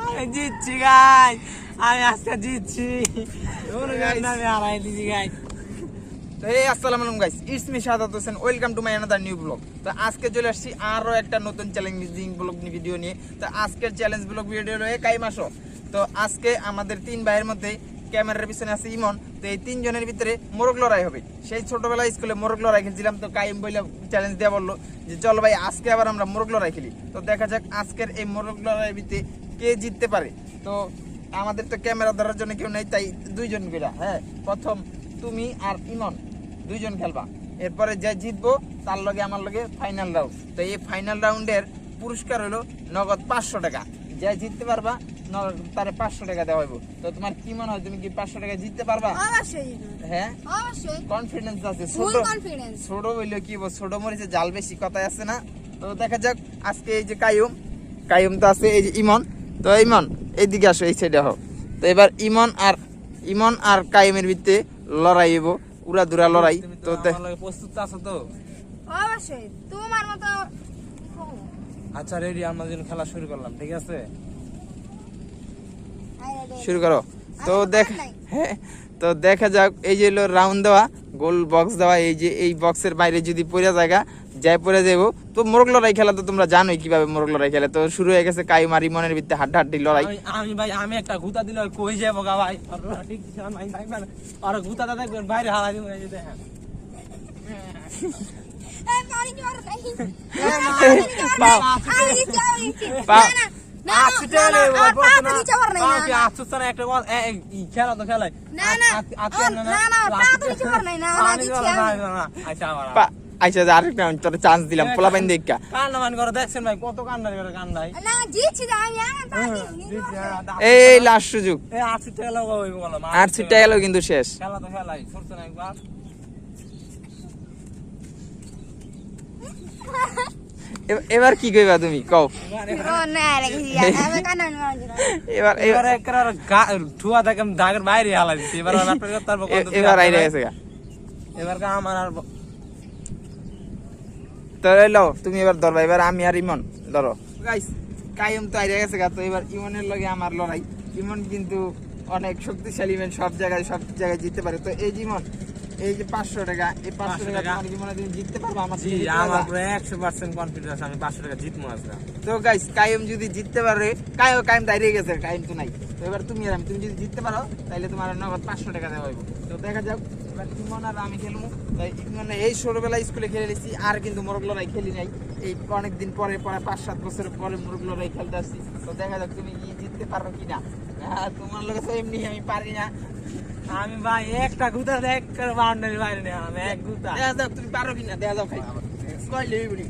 আমি জিতছি গাইস, আমি আজকে জিতছি। আমি হারাই দিছি গাইস। তো এই আসসালামু আলাইকুম guys, it's me Shahadat Hossain, welcome to my another new blog. তো আজকে চলে আসছি আরো একটা নতুন চ্যালেঞ্জিং ব্লগ ভিডিও নিয়ে। তো আজকের চ্যালেঞ্জ ব্লগ ভিডিও রয়ে কাইম আসো। তো আজকে আমাদের তিন ভাইয়ের মধ্যে ক্যামেরার পিছনে আছে ইমন। তো এই তিনজনের ভিতরে মোরগ লড়াই হবে। সেই ছোটবেলায় স্কুলে মোরগ লড়াই খেলছিলাম, তো কাইম বইলে চ্যালেঞ্জ দেওয়া বললো যে চলো ভাই আজকে আবার আমরা মোরগ লড়াই খেলি। তো দেখা যাক আজকের এই মোরগ লড়াইয়ের ভিতরে কে জিততে পারে। তো আমাদের তো ক্যামেরা ধরার জন্য কেউ নেই, তাই দুইজন করে, হ্যাঁ, প্রথম তুমি আর ইমন দুইজন খেলবা। এরপরে যে জিতবো তার লগে আমার লগে ফাইনাল রাউন্ড। তো এই ফাইনাল রাউন্ডের পুরস্কার হলো নগদ 500 টাকা। যে জিততে পারবা তারে 500 টাকা দেওয়া হইব। তো তোমার কি মনে হয়, তুমি কি 500 টাকা জিততে পারবা? অবশ্যই। হ্যাঁ অবশ্যই কনফিডেন্স আছে। Full confidence. ছোট হইলো কি বল, ছোট মরিচে জাল বেশি, কথাই আছে না। তো দেখা যাক আজকে এই যে কাইম তো আছে, এই যে ইমন। তো ইমন এইদিকে আসো, এই সাইডে হও। তো এবার ইমন আর কাইমের ভিতরে লড়াই হইব, উড়া দুরা লড়াই। তো প্রস্তুত আছো তো? অবশ্যই তোমার মতো। আচ্ছা রেডি, আমরা যেন খেলা শুরু করলাম, ঠিক আছে? শুরু করো। তো হ্যাঁ, তো দেখা যাক এই যে হলো রাউন্ড দেওয়া, গোল বক্স দেওয়া। এই যে এই বক্সের বাইরে যদি পড়ে জায়গা যাই পড়ে যাবো। তো মোরগ লড়াই খেলা তো তোমরা জানোই কিভাবে মোরগ লড়াই খেলে। তো শুরু হয়ে গেছে কাইম আর ইমনের ভিতরে হাড্ডাহাড্ডি লড়াই। আমি ভাই আমি একটা গুতা দিলে কই যাবো গা ভাই। আর গুতাটা দেখবেন বাইরে হারা দিব এই যে দেখেন। এই পানি জোর নাই। পাও পাও খেলা তো খেলাই। আচ্ছা আরেকটা তোর চান্স দিলাম, পোলা পাইন দেখা কান্না মান করে দেখছেন ভাই, কত কান্না করে কান্নাই। এই লাস্ট সুযোগ, 80 টাকা লাগবে 80 টাকা গেল কিন্তু শেষ। খেলা তো খেলাই, করছে না একবার। এবার কি কইবা তুমি কও? এবার একবার ঠুয়া দেখে দাগের বাইরে হালা দিছি। এবার আইরে গেছে গা। এবার আমার আর তো লও তুমি এবার ধরবা। এবার আমি আর ইমন ধরো। গাইস কাইম তো আইরে গেছে গা। তো এবার ইমনের লগে আমার লড়াই। ইমন কিন্তু অনেক শক্তিশালী, সব জায়গায় জিততে পারে। তো এই ইমন, এই যে 500 টাকা, এই 500 টাকা তোমার কি মনে হয় তুমি জিততে পারবা? আমার জি, আমার পুরো 100% কনফিডেন্স, আমি 500 টাকা জিতবো আজকে। তো গাইস কাইম যদি জিততে পারে, কাইম দাঁড়িয়ে গেছে, কাইম তো নাই। তো এবার তুমি আর আমি, তুমি যদি জিততে পারো তাহলে তোমার নগদ 500 টাকা দেওয়া হইব। তো দেখা যাক এবার ইমন আর আমি খেলবো। তাই মানে এই ছোটবেলায় স্কুলে খেলে নিয়েছি, আর কিন্তু মোরগ লড়াই খেলি নাই। এই অনেকদিন পরে 5-7 বছর পরে মোরগ লড়াই খেলতে আসছি। তো দেখা যাক তুমি কি জিততে পারো কিনা। তোমার লোক তো এমনি আমি পারি না। আমি ভাই একটা গুতা দেখ বাউন্ডারি বাইরে নেই, আমি এক গুতা। দেখা যাক তুমি পারো কিনা, দেখা যাও খাই কইলে বলি।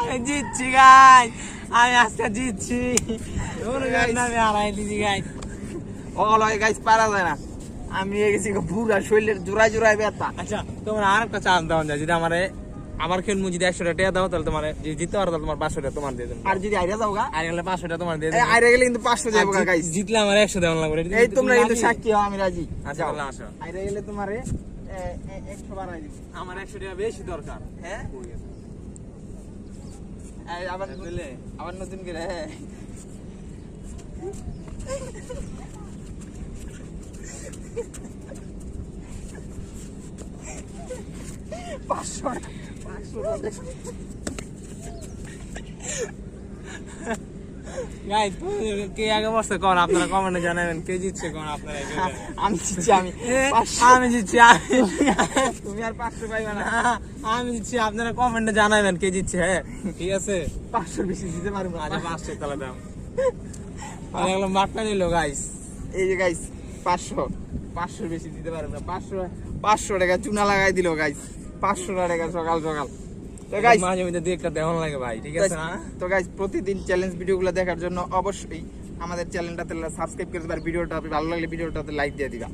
আমি জিতছি গাইস, আমি আজকে জিতছি। আমি হারাই দিছি গাইস। ওগুলো গাইস পারা যায় না। আমি গেছি পুরা শরীরের জোড়ায় ব্যথা। আচ্ছা তোমার আর একটা চান্স দেওয়া যায়, যদি আমার খেলমু যদি 100 টাকা দাও তাহলে তোমার যদি জিততে পারো তাহলে তোমার 500 টাকা তোমার দিয়ে দেব। আর যদি আইরা যাও গা, আর গেলে 500 টাকা তোমার দিয়ে দেব। আইরা গেলে কিন্তু 500 যাবো গা গাইস। জিতলে আমার 100 দেওয়া লাগবে। এই তোমরা কিন্তু সাক্ষী হও, আমি রাজি। আচ্ছা তাহলে আসো। আইরা গেলে তোমারে 100 বাড়াই দিব। আমার 100 টাকা বেশি দরকার। হ্যাঁ আবার নতুন করে। হ্যাঁ গাইস কে আগে বসছে কোন, আপনারা কমেন্টে জানাবেন কে জিতছে কোন। আপনারা আমি জিতছি, আমি জিতছি। তুমি আর 500 পাইবা না। আমি জিতছি, আপনারা কমেন্টে জানাবেন কে জিতছে। হ্যাঁ ঠিক আছে, 500 বেশি দিতে পারবো না। আচ্ছা 500 তাহলে দাও। তাহলে এগুলো মাঠটা নিল গাইস। এই যে গাইস 500 বেশি দিতে পারবো না। 500 টাকা চুনা লাগাই দিল গাইস। 500 টাকা সকাল। তো গাইস মাঝে মধ্যে দুই একটা দেওয়া লাগে ভাই, ঠিক আছে না? তো গাইস প্রতিদিন চ্যালেঞ্জ ভিডিওগুলো দেখার জন্য অবশ্যই আমাদের চ্যানেলটাতে সাবস্ক্রাইব করে দিবা। ভিডিওটা ভালো লাগলে ভিডিওটাতে লাইক দিয়ে দিবা।